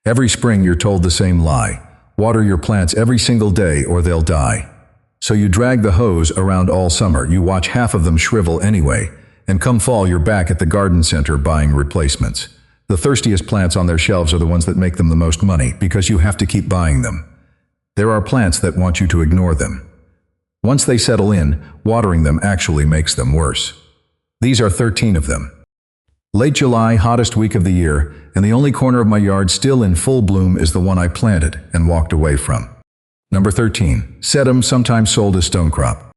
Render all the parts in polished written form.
Every spring you're told the same lie. Water your plants every single day or they'll die. So you drag the hose around all summer, you watch half of them shrivel anyway, and come fall you're back at the garden center buying replacements. The thirstiest plants on their shelves are the ones that make them the most money because you have to keep buying them. There are plants that want you to ignore them. Once they settle in, watering them actually makes them worse. These are 13 of them. Late July, hottest week of the year, and the only corner of my yard still in full bloom is the one I planted and walked away from. Number 13. Sedum, sometimes sold as stonecrop.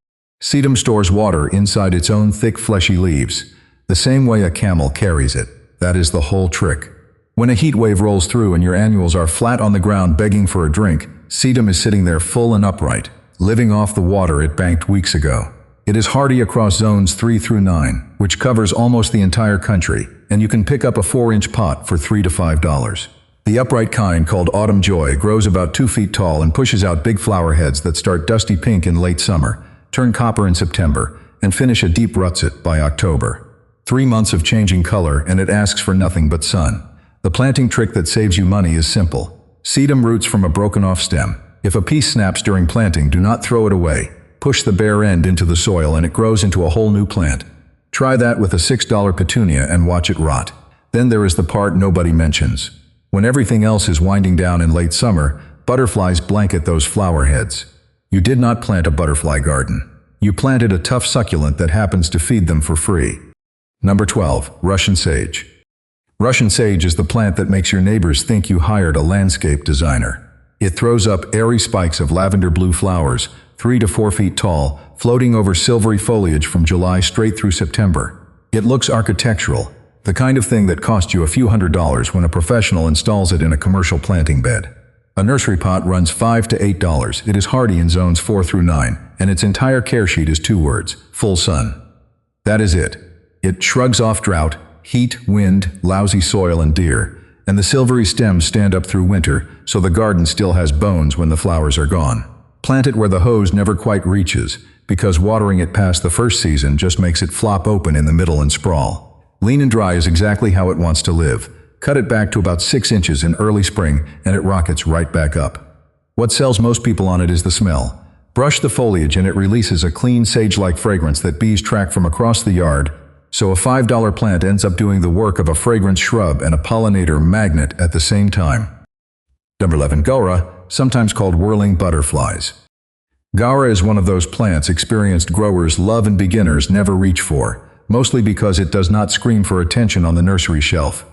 Sedum stores water inside its own thick fleshy leaves, the same way a camel carries it. That is the whole trick. When a heat wave rolls through and your annuals are flat on the ground begging for a drink, sedum is sitting there full and upright, living off the water it banked weeks ago. It is hardy across zones 3 through 9, which covers almost the entire country, and you can pick up a 4-inch pot for $3 to $5. The upright kind, called Autumn Joy, grows about 2 feet tall and pushes out big flower heads that start dusty pink in late summer, turn copper in September, and finish a deep russet by October. 3 months of changing color, and it asks for nothing but sun. The planting trick that saves you money is simple. Sedum roots from a broken-off stem. If a piece snaps during planting, do not throw it away. Push the bare end into the soil and it grows into a whole new plant. Try that with a $6 petunia and watch it rot. Then there is the part nobody mentions. When everything else is winding down in late summer, butterflies blanket those flower heads. You did not plant a butterfly garden. You planted a tough succulent that happens to feed them for free. Number 12. Russian sage. Russian sage is the plant that makes your neighbors think you hired a landscape designer. It throws up airy spikes of lavender blue flowers, 3 to 4 feet tall, floating over silvery foliage from July straight through September. It looks architectural, the kind of thing that costs you a few $100s when a professional installs it in a commercial planting bed. A nursery pot runs $5 to $8. It is hardy in zones 4 through 9, and its entire care sheet is 2 words: full sun. That is it. It shrugs off drought, heat, wind, lousy soil, and deer, and the silvery stems stand up through winter, so the garden still has bones when the flowers are gone. Plant it where the hose never quite reaches, because watering it past the first season just makes it flop open in the middle and sprawl. Lean and dry is exactly how it wants to live. Cut it back to about 6 inches in early spring, and it rockets right back up. What sells most people on it is the smell. Brush the foliage and it releases a clean sage-like fragrance that bees track from across the yard, so a $5 plant ends up doing the work of a fragrance shrub and a pollinator magnet at the same time. Number 11. Gaura, sometimes called whirling butterflies. Gaura is one of those plants experienced growers love and beginners never reach for, mostly because it does not scream for attention on the nursery shelf.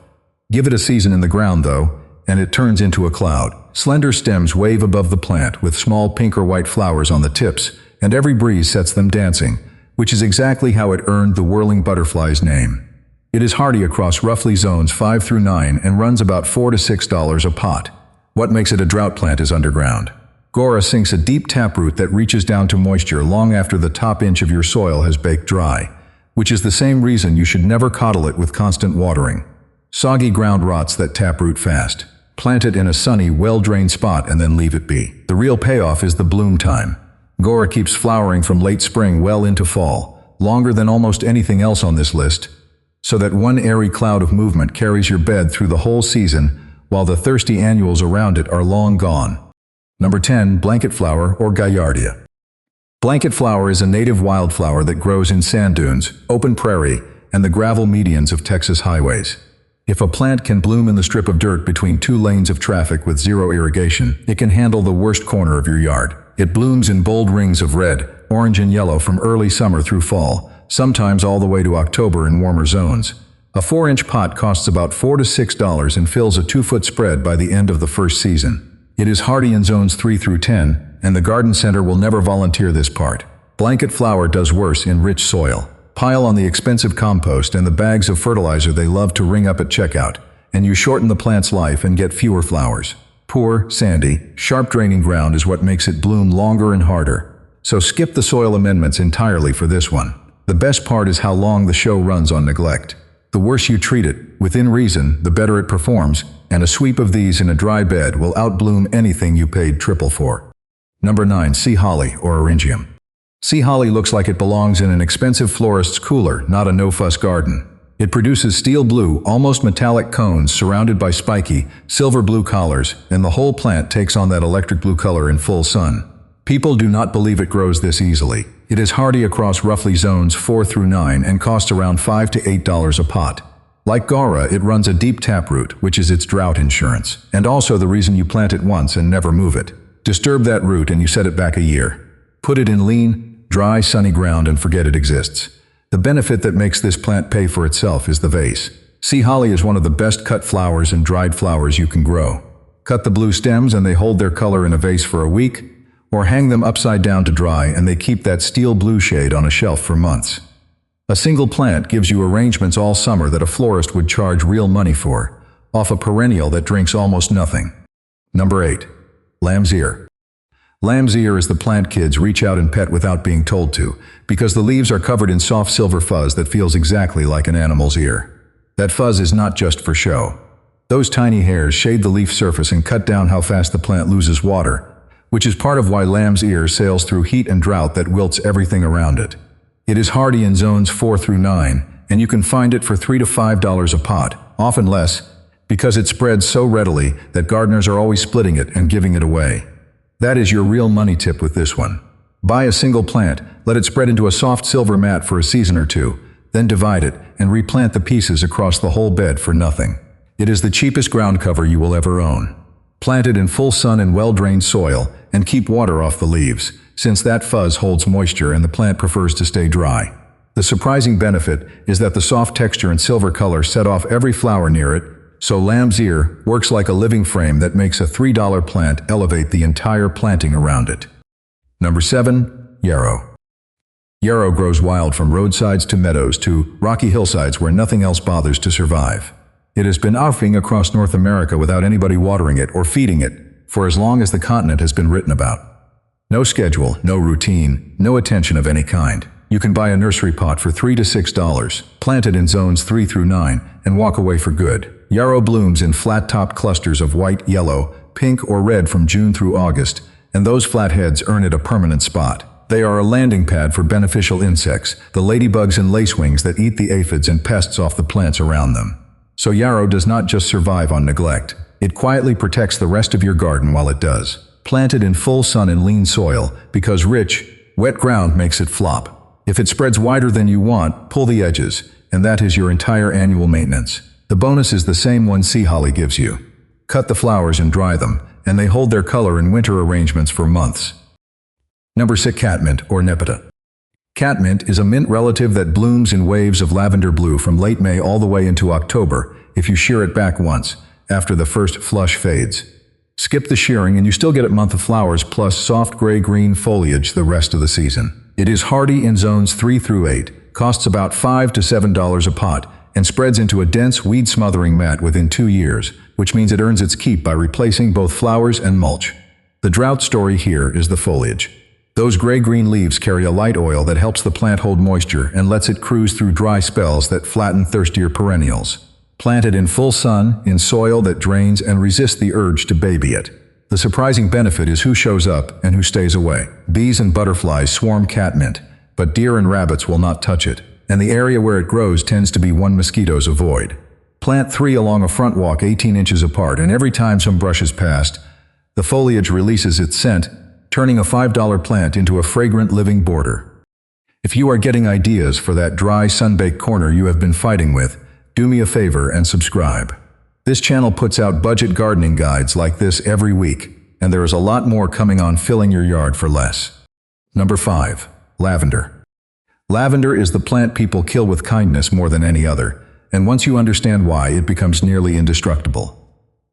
Give it a season in the ground, though, and it turns into a cloud. Slender stems wave above the plant with small pink or white flowers on the tips, and every breeze sets them dancing, which is exactly how it earned the whirling butterfly's name. It is hardy across roughly zones 5 through 9 and runs about $4 to $6 a pot. What makes it a drought plant is underground. Gaura sinks a deep taproot that reaches down to moisture long after the top inch of your soil has baked dry, which is the same reason you should never coddle it with constant watering. Soggy ground rots that taproot fast. Plant it in a sunny, well-drained spot and then leave it be. The real payoff is the bloom time. Gaura keeps flowering from late spring well into fall, longer than almost anything else on this list, so that one airy cloud of movement carries your bed through the whole season, while the thirsty annuals around it are long gone. Number 10. Blanket flower or Gaillardia. Blanket flower is a native wildflower that grows in sand dunes, open prairie, and the gravel medians of Texas highways. If a plant can bloom in the strip of dirt between 2 lanes of traffic with zero irrigation, it can handle the worst corner of your yard. It blooms in bold rings of red, orange, and yellow from early summer through fall, sometimes all the way to October in warmer zones. A 4-inch pot costs about $4 to $6 and fills a 2-foot spread by the end of the first season. It is hardy in zones 3 through 10, and the garden center will never volunteer this part. Blanket flower does worse in rich soil. Pile on the expensive compost and the bags of fertilizer they love to ring up at checkout, and you shorten the plant's life and get fewer flowers. Poor, sandy, sharp-draining ground is what makes it bloom longer and harder. So skip the soil amendments entirely for this one. The best part is how long the show runs on neglect. The worse you treat it, within reason, the better it performs, and a sweep of these in a dry bed will outbloom anything you paid triple for. Number 9. Sea holly or Eryngium. Sea holly looks like it belongs in an expensive florist's cooler, not a no-fuss garden. It produces steel blue, almost metallic cones surrounded by spiky, silver blue collars, and the whole plant takes on that electric blue color in full sun. People do not believe it grows this easily. It is hardy across roughly zones 4 through 9 and costs around $5 to $8 a pot. Like Gaura, it runs a deep taproot, which is its drought insurance, and also the reason you plant it once and never move it. Disturb that root and you set it back a year. Put it in lean, dry, sunny ground and forget it exists. The benefit that makes this plant pay for itself is the vase. Sea holly is one of the best cut flowers and dried flowers you can grow. Cut the blue stems and they hold their color in a vase for a week, or hang them upside down to dry and they keep that steel blue shade on a shelf for months. A single plant gives you arrangements all summer that a florist would charge real money for, off a perennial that drinks almost nothing. Number 8. Lamb's ear. Lamb's ear is the plant kids reach out and pet without being told to, because the leaves are covered in soft silver fuzz that feels exactly like an animal's ear. That fuzz is not just for show. Those tiny hairs shade the leaf surface and cut down how fast the plant loses water, which is part of why lamb's ear sails through heat and drought that wilts everything around it. It is hardy in zones 4 through 9, and you can find it for $3 to $5 a pot, often less, because it spreads so readily that gardeners are always splitting it and giving it away. That is your real money tip with this one. Buy a single plant, let it spread into a soft silver mat for a season or two, then divide it and replant the pieces across the whole bed for nothing. It is the cheapest ground cover you will ever own. Plant it in full sun and well-drained soil and keep water off the leaves, since that fuzz holds moisture and the plant prefers to stay dry. The surprising benefit is that the soft texture and silver color set off every flower near it, so lamb's ear works like a living frame that makes a $3 plant elevate the entire planting around it. Number 7. Yarrow. Yarrow grows wild from roadsides to meadows to rocky hillsides where nothing else bothers to survive. It has been offering across North America without anybody watering it or feeding it for as long as the continent has been written about. No schedule, no routine, no attention of any kind. You can buy a nursery pot for $3 to $6, plant it in zones 3 through 9, and walk away for good. Yarrow blooms in flat-topped clusters of white, yellow, pink, or red from June through August, and those flatheads earn it a permanent spot. They are a landing pad for beneficial insects, the ladybugs and lacewings that eat the aphids and pests off the plants around them. So yarrow does not just survive on neglect. It quietly protects the rest of your garden while it does. Plant it in full sun and lean soil, because rich, wet ground makes it flop. If it spreads wider than you want, pull the edges, and that is your entire annual maintenance. The bonus is the same one sea holly gives you. Cut the flowers and dry them, and they hold their color in winter arrangements for months. Number 6. Catmint, or Nepeta. Catmint is a mint relative that blooms in waves of lavender blue from late May all the way into October if you shear it back once, after the first flush fades. Skip the shearing and you still get a month of flowers plus soft gray-green foliage the rest of the season. It is hardy in zones 3 through 8, costs about $5 to $7 a pot, and spreads into a dense weed-smothering mat within 2 years, which means it earns its keep by replacing both flowers and mulch. The drought story here is the foliage. Those gray-green leaves carry a light oil that helps the plant hold moisture and lets it cruise through dry spells that flatten thirstier perennials. Plant it in full sun, in soil that drains and resists the urge to baby it. The surprising benefit is who shows up and who stays away. Bees and butterflies swarm catmint, but deer and rabbits will not touch it, and the area where it grows tends to be one mosquitoes avoid. Plant 3 along a front walk 18 inches apart, and every time some brushes past, the foliage releases its scent, turning a $5 plant into a fragrant living border. If you are getting ideas for that dry, sun-baked corner you have been fighting with, do me a favor and subscribe. This channel puts out budget gardening guides like this every week, and there is a lot more coming on filling your yard for less. Number 5. Lavender. Lavender is the plant people kill with kindness more than any other, and once you understand why, it becomes nearly indestructible.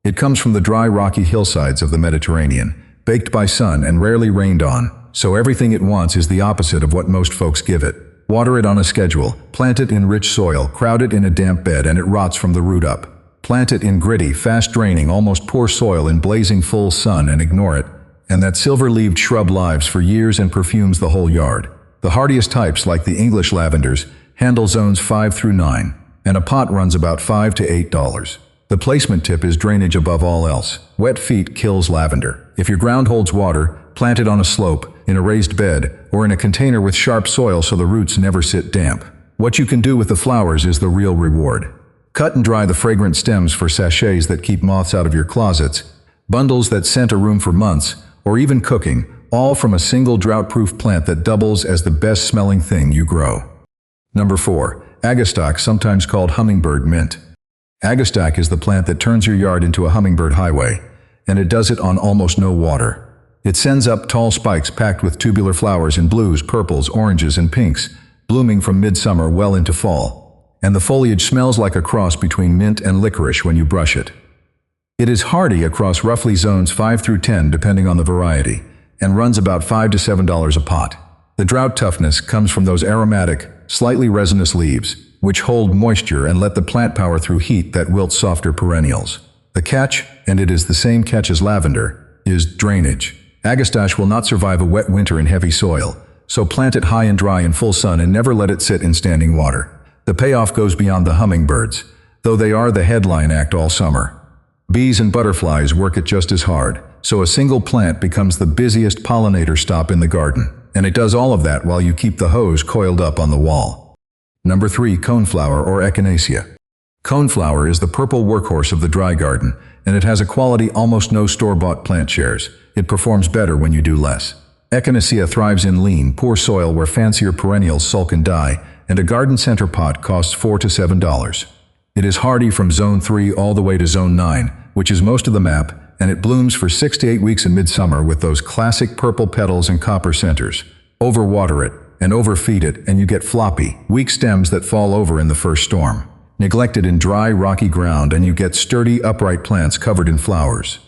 It comes from the dry, rocky hillsides of the Mediterranean, baked by sun and rarely rained on, so everything it wants is the opposite of what most folks give it. Water it on a schedule, plant it in rich soil, crowd it in a damp bed, and it rots from the root up. Plant it in gritty, fast-draining, almost poor soil in blazing full sun and ignore it, and that silver-leaved shrub lives for years and perfumes the whole yard. The hardiest types, like the English lavenders, handle zones 5 through 9, and a pot runs about $5 to $8. The placement tip is drainage above all else. Wet feet kills lavender. If your ground holds water, plant it on a slope, in a raised bed, or in a container with sharp soil so the roots never sit damp. What you can do with the flowers is the real reward. Cut and dry the fragrant stems for sachets that keep moths out of your closets, bundles that scent a room for months, or even cooking, all from a single drought-proof plant that doubles as the best-smelling thing you grow. Number 4. Agastache, sometimes called hummingbird mint. Agastache is the plant that turns your yard into a hummingbird highway, and it does it on almost no water. It sends up tall spikes packed with tubular flowers in blues, purples, oranges, and pinks, blooming from midsummer well into fall. And the foliage smells like a cross between mint and licorice when you brush it. It is hardy across roughly zones 5 through 10 depending on the variety, and runs about $5 to $7 a pot. The drought toughness comes from those aromatic, slightly resinous leaves, which hold moisture and let the plant power through heat that wilts softer perennials. The catch, and it is the same catch as lavender, is drainage. Agastache will not survive a wet winter in heavy soil, so plant it high and dry in full sun and never let it sit in standing water. The payoff goes beyond the hummingbirds, though they are the headline act all summer. Bees and butterflies work it just as hard, so a single plant becomes the busiest pollinator stop in the garden, and it does all of that while you keep the hose coiled up on the wall. Number 3. Coneflower or Echinacea. Coneflower is the purple workhorse of the dry garden, and it has a quality almost no store-bought plant shares. It performs better when you do less. Echinacea thrives in lean, poor soil where fancier perennials sulk and die, and a garden center pot costs $4 to $7. It is hardy from zone 3 all the way to zone 9, which is most of the map, and it blooms for 6 to 8 weeks in midsummer with those classic purple petals and copper centers. Overwater it and overfeed it, and you get floppy, weak stems that fall over in the first storm. Neglect it in dry, rocky ground, and you get sturdy, upright plants covered in flowers.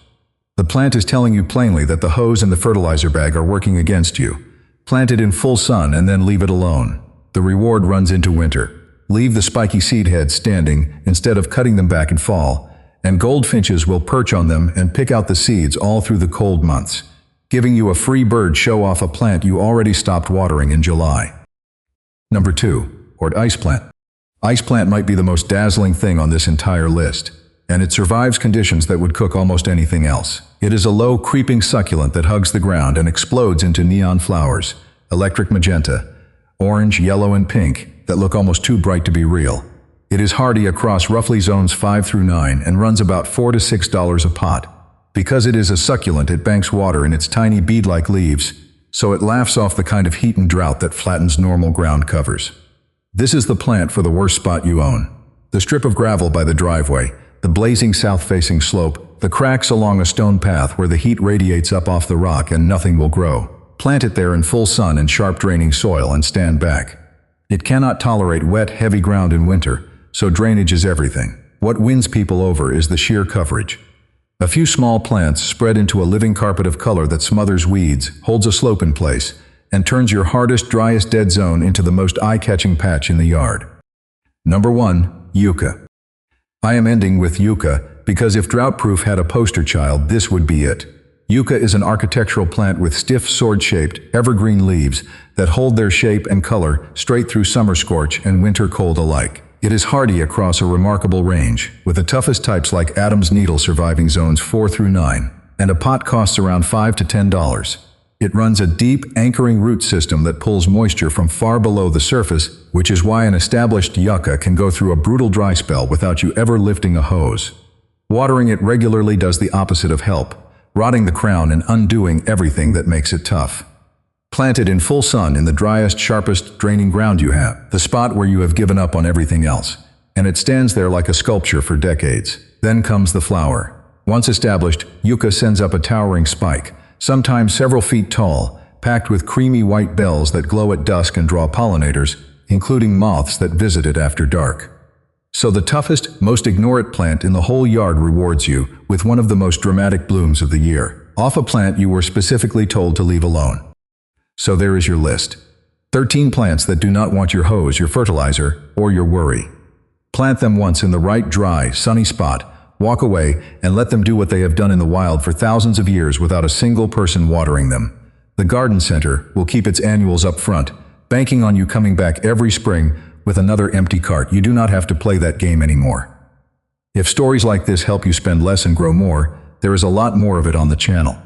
The plant is telling you plainly that the hose and the fertilizer bag are working against you. Plant it in full sun and then leave it alone. The reward runs into winter. Leave the spiky seed heads standing instead of cutting them back in fall, and goldfinches will perch on them and pick out the seeds all through the cold months, giving you a free bird show off a plant you already stopped watering in July. Number 2. Or ice plant. Ice plant might be the most dazzling thing on this entire list, and it survives conditions that would cook almost anything else. It is a low, creeping succulent that hugs the ground and explodes into neon flowers, electric magenta, orange, yellow, and pink, that look almost too bright to be real. It is hardy across roughly zones 5 through 9 and runs about $4 to $6 a pot. Because it is a succulent, it banks water in its tiny bead-like leaves, so it laughs off the kind of heat and drought that flattens normal ground covers. This is the plant for the worst spot you own. The strip of gravel by the driveway, the blazing south-facing slope, the cracks along a stone path where the heat radiates up off the rock and nothing will grow. Plant it there in full sun and sharp draining soil and stand back. It cannot tolerate wet, heavy ground in winter, so drainage is everything. What wins people over is the sheer coverage. A few small plants spread into a living carpet of color that smothers weeds, holds a slope in place, and turns your hardest, driest dead zone into the most eye-catching patch in the yard. Number 1. Yucca. I am ending with yucca because if drought-proof had a poster child, this would be it. Yucca is an architectural plant with stiff, sword-shaped, evergreen leaves that hold their shape and color straight through summer scorch and winter cold alike. It is hardy across a remarkable range, with the toughest types like Adam's needle surviving zones 4 through 9, and a pot costs around $5 to $10. It runs a deep, anchoring root system that pulls moisture from far below the surface, which is why an established yucca can go through a brutal dry spell without you ever lifting a hose. Watering it regularly does the opposite of help, rotting the crown and undoing everything that makes it tough. Plant it in full sun in the driest, sharpest draining ground you have, the spot where you have given up on everything else, and it stands there like a sculpture for decades. Then comes the flower. Once established, yucca sends up a towering spike, sometimes several feet tall, packed with creamy white bells that glow at dusk and draw pollinators, including moths that visit it after dark. So the toughest, most ignored plant in the whole yard rewards you with one of the most dramatic blooms of the year, off a plant you were specifically told to leave alone. So there is your list. 13 plants that do not want your hose, your fertilizer, or your worry. Plant them once in the right, dry, sunny spot, walk away, and let them do what they have done in the wild for thousands of years without a single person watering them. The garden center will keep its annuals up front, banking on you coming back every spring with another empty cart. You do not have to play that game anymore. If stories like this help you spend less and grow more, there is a lot more of it on the channel.